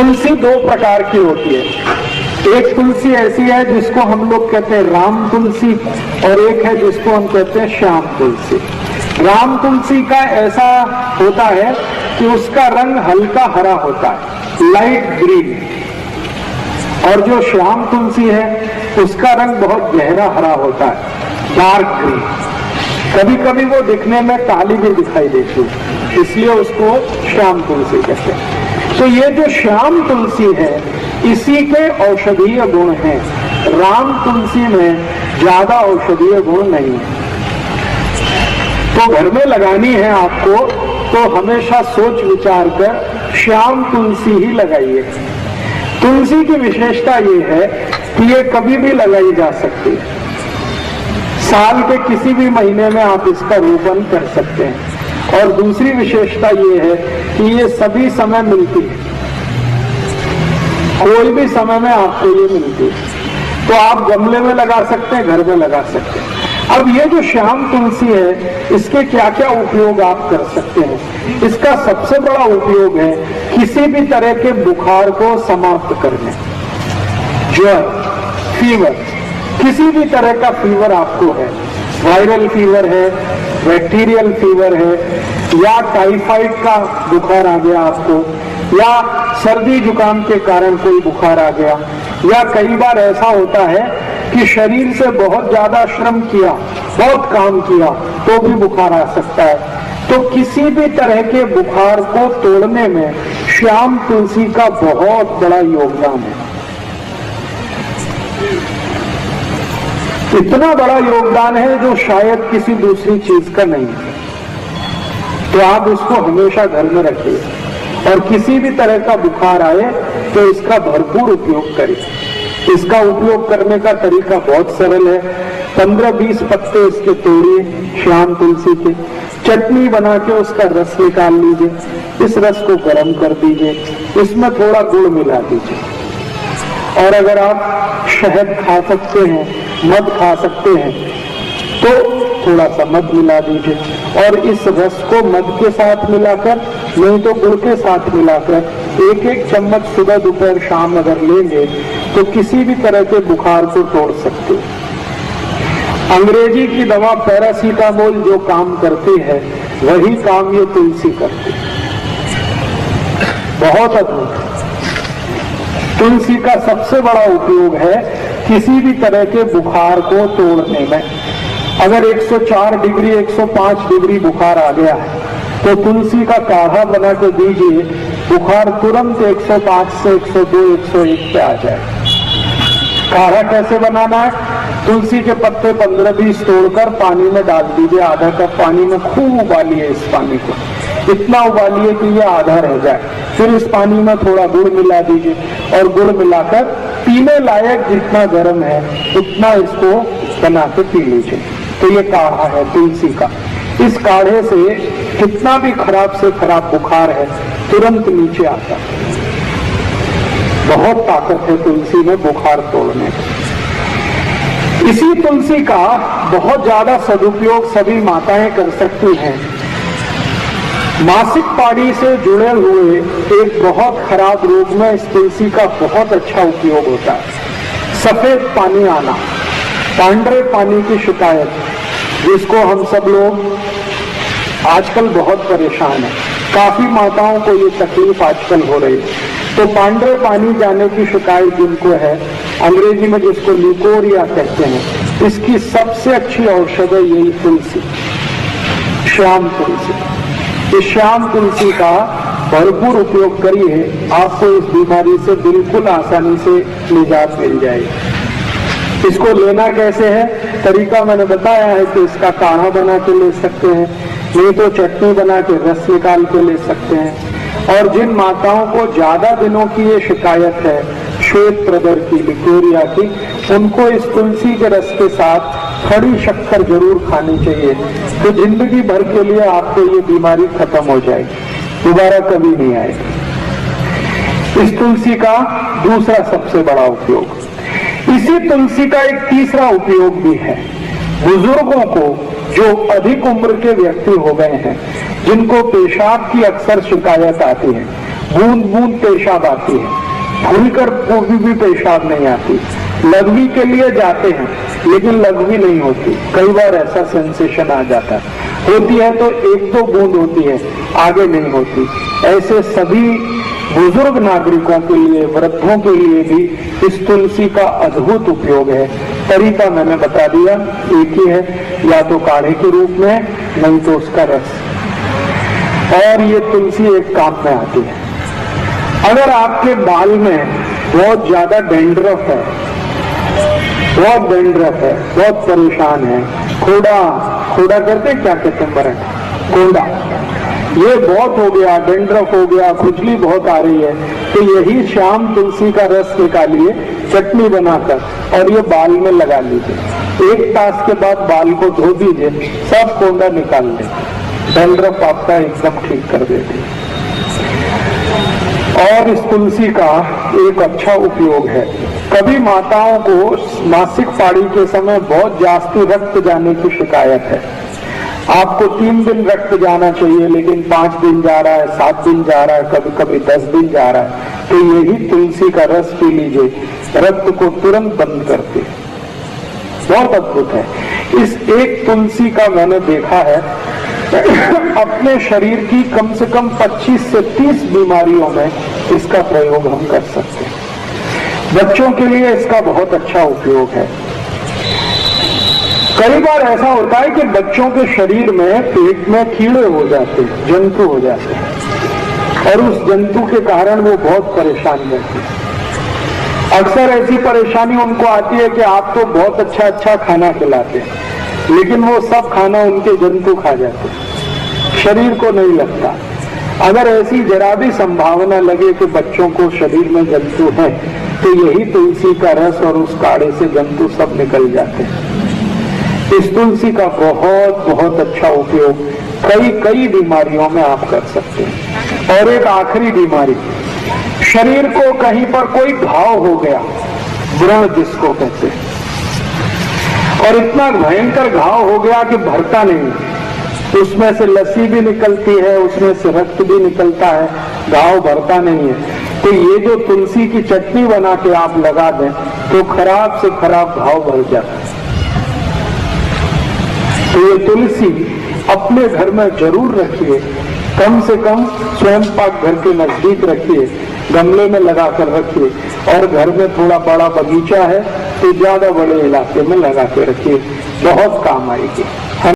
तुलसी दो प्रकार की होती है। एक तुलसी ऐसी है जिसको हम लोग कहते हैं राम तुलसी, और एक है जिसको हम कहते हैं श्याम तुलसी। राम तुलसी का ऐसा होता है कि उसका रंग हल्का हरा होता है, लाइट ग्रीन, और जो श्याम तुलसी है उसका रंग बहुत गहरा हरा होता है, डार्क ग्रीन। कभी कभी वो दिखने में काली भी दिखाई देती है, इसलिए उसको श्याम तुलसी कहते हैं। तो ये जो श्याम तुलसी है इसी के औषधीय गुण हैं। राम तुलसी में ज्यादा औषधीय गुण नहीं है। तो घर में लगानी है आपको तो हमेशा सोच विचार कर श्याम तुलसी ही लगाइए। तुलसी की विशेषता ये है कि ये कभी भी लगाई जा सकती है। साल के किसी भी महीने में आप इसका रोपण कर सकते हैं। और दूसरी विशेषता ये है कि ये सभी समय मिलती है, कोई भी समय में आपको ये मिलती है। तो आप गमले में लगा सकते हैं, घर में लगा सकते हैं। अब ये जो श्याम तुलसी है इसके क्या क्या उपयोग आप कर सकते हैं। इसका सबसे बड़ा उपयोग है किसी भी तरह के बुखार को समाप्त करने, ज्वर, फीवर, किसी भी तरह का फीवर आपको है, वायरल फीवर है, बैक्टीरियल फीवर है, या टाइफाइड का बुखार आ गया आपको, या सर्दी जुकाम के कारण कोई बुखार आ गया, या कई बार ऐसा होता है कि शरीर से बहुत ज्यादा श्रम किया, बहुत काम किया तो भी बुखार आ सकता है। तो किसी भी तरह के बुखार को तोड़ने में श्याम तुलसी का बहुत बड़ा योगदान है। इतना बड़ा योगदान है जो शायद किसी दूसरी चीज का नहीं है। तो आप उसको हमेशा घर में रखिए और किसी भी तरह का बुखार आए तो इसका भरपूर उपयोग करिए। इसका उपयोग करने का तरीका बहुत सरल है। 15-20 पत्ते इसके तोड़िए श्याम तुलसी के, चटनी बना के उसका रस निकाल लीजिए, इस रस को गर्म कर दीजिए, इसमें थोड़ा गुड़ मिला दीजिए, और अगर आप शहद खा सकते हैं, मध खा सकते हैं तो थोड़ा सा मध मिला दीजिए, और इस रस को मध के साथ मिलाकर, नहीं तो गुड़ के साथ मिलाकर 1-1 चम्मच सुबह दोपहर शाम अगर लेंगे तो किसी भी तरह के बुखार को तोड़ सकते हैं। अंग्रेजी की दवा पैरासीटामोल जो काम करती है वही काम ये तुलसी करती है। बहुत अद्भुत। तुलसी का सबसे बड़ा उपयोग है किसी भी तरह के बुखार को तोड़ने में। अगर 104 डिग्री 105 डिग्री बुखार आ गया है तो तुलसी का काढ़ा बना के दीजिए, बुखार तुरंत 105 से 102 101 पे आ जाए। काढ़ा कैसे बनाना है? तुलसी के पत्ते 15-20 तोड़कर पानी में डाल दीजिए, आधा कप पानी में खूब उबालिए। इस पानी को इतना उबालिए कि ये आधा रह जाए। फिर इस पानी में थोड़ा गुड़ मिला दीजिए, और गुड़ मिलाकर पीने लायक जितना गर्म है उतना इसको बना के पी लीजिए। तो ये काढ़ा है तुलसी का। इस काढ़े से कितना भी खराब से खराब बुखार है तुरंत नीचे आता है। बहुत ताकत है तुलसी में बुखार तोड़ने में। इसी तुलसी का बहुत ज्यादा सदुपयोग सभी माताएं कर सकती हैं। मासिक पानी से जुड़े हुए एक बहुत खराब रोग में इस तुलसी का बहुत अच्छा उपयोग होता है। सफेद पानी आना, पांडरे पानी की शिकायत, जिसको हम सब लोग आजकल बहुत परेशान है, काफी माताओं को ये तकलीफ आजकल हो रही है। तो पांडरे पानी जाने की शिकायत जिनको है, अंग्रेजी में जिसको ल्यूकोरिया कहते हैं, इसकी सबसे अच्छी औषध है यही तुलसी, श्याम तुलसी। इस श्याम तुलसी का भरपूर उपयोग करिए, आपको इस बीमारी से बिल्कुल आसानी से निजात मिल जाएगी। इसको लेना कैसे है? तरीका मैंने बताया है कि इसका काढ़ा बना के ले सकते हैं, नहीं तो चटनी बना के रस निकाल के ले सकते हैं। और जिन माताओं को ज्यादा दिनों की ये शिकायत है श्वेत प्रदर की, ल्यूकोरिया की, उनको इस तुलसी के रस के साथ खड़ी शक्कर जरूर खानी चाहिए। तो जिंदगी भर के लिए आपको ये बीमारी खत्म हो जाएगी, दोबारा कभी नहीं आएगी। इस तुलसी का दूसरा सबसे बड़ा उपयोग, इसी तुलसी का एक तीसरा उपयोग भी है। बुजुर्गों को, जो अधिक उम्र के व्यक्ति हो गए हैं, जिनको पेशाब की अक्सर शिकायत आती है, बूंद बूंद पेशाब आती है, खुलकर भी पेशाब नहीं आती। लघवी के लिए जाते हैं लेकिन लघवी नहीं होती, कई बार ऐसा सेंसेशन आ जाता है, होती है तो एक दो बूंद होती है, आगे नहीं होती। ऐसे सभी बुजुर्ग नागरिकों के लिए, वृद्धों के लिए भी इस तुलसी का अद्भुत उपयोग है। तरीका मैंने बता दिया, एक ही है, या तो काढ़े के रूप में, नहीं तो उसका रस। और ये तुलसी एक काम में आती है। अगर आपके बाल में बहुत ज्यादा डेंड्रफ है, बहुत डेंड्रफ है, बहुत परेशान है, खोड़ा करते क्या कहते हैं, बरट कोंडा, ये बहुत हो गया, डेंड्रफ हो गया, खुजली बहुत आ रही है, तो यही शाम तुलसी का रस निकालिए चटनी बनाकर और ये बाल में लगा लीजिए। 1 तास के बाद बाल को धो दीजिए, सब कोंडा निकाल लेंगे, डेंड्रफ आपका एकदम ठीक कर देती। और इस तुलसी का एक अच्छा उपयोग है, कभी माताओं को मासिक पाड़ी के समय बहुत जास्ती रक्त जाने की शिकायत है। आपको 3 दिन रक्त जाना चाहिए लेकिन 5 दिन जा रहा है, 7 दिन जा रहा है, कभी कभी 10 दिन जा रहा है, तो यही तुलसी का रस पी लीजिए, रक्त को तुरंत बंद करते, बहुत अद्भुत है। इस एक तुलसी का मैंने देखा है अपने शरीर की कम से कम 25 से 30 बीमारियों में इसका प्रयोग हम कर सकते हैं। बच्चों के लिए इसका बहुत अच्छा उपयोग है। कई बार ऐसा होता है कि बच्चों के शरीर में पेट में कीड़े हो जाते हैं, जंतु हो जाते हैं, और उस जंतु के कारण वो बहुत परेशान रहते हैं। अक्सर ऐसी परेशानी उनको आती है कि आप तो बहुत अच्छा खाना खिलाते हैं लेकिन वो सब खाना उनके जंतु खा जाते हैं, शरीर को नहीं लगता। अगर ऐसी जरा भी संभावना लगे कि बच्चों को शरीर में जंतु है, तो यही तुलसी का रस और उस काढ़े से जंतु सब निकल जाते हैं। इस तुलसी का बहुत बहुत अच्छा उपयोग कई बीमारियों में आप कर सकते हैं। और एक आखिरी बीमारी, शरीर को कहीं पर कोई घाव हो गया, व्रण जिसको कहते हैं, और इतना भयंकर घाव हो गया कि भरता नहीं, उसमें से लस्सी भी निकलती है, उसमें से रक्त भी निकलता है, घाव भरता नहीं है, तो ये जो तुलसी की चटनी बना के आप लगा दें तो खराब से खराब घाव भर जाता है। तो ये तुलसी अपने घर में जरूर रखिए, कम से कम स्वयं पाक घर के नजदीक रखिए, गमले में लगाकर रखिए, और घर में थोड़ा बड़ा बगीचा है तो ज्यादा बड़े इलाके में लगा के रखिए, बहुत काम आएगी।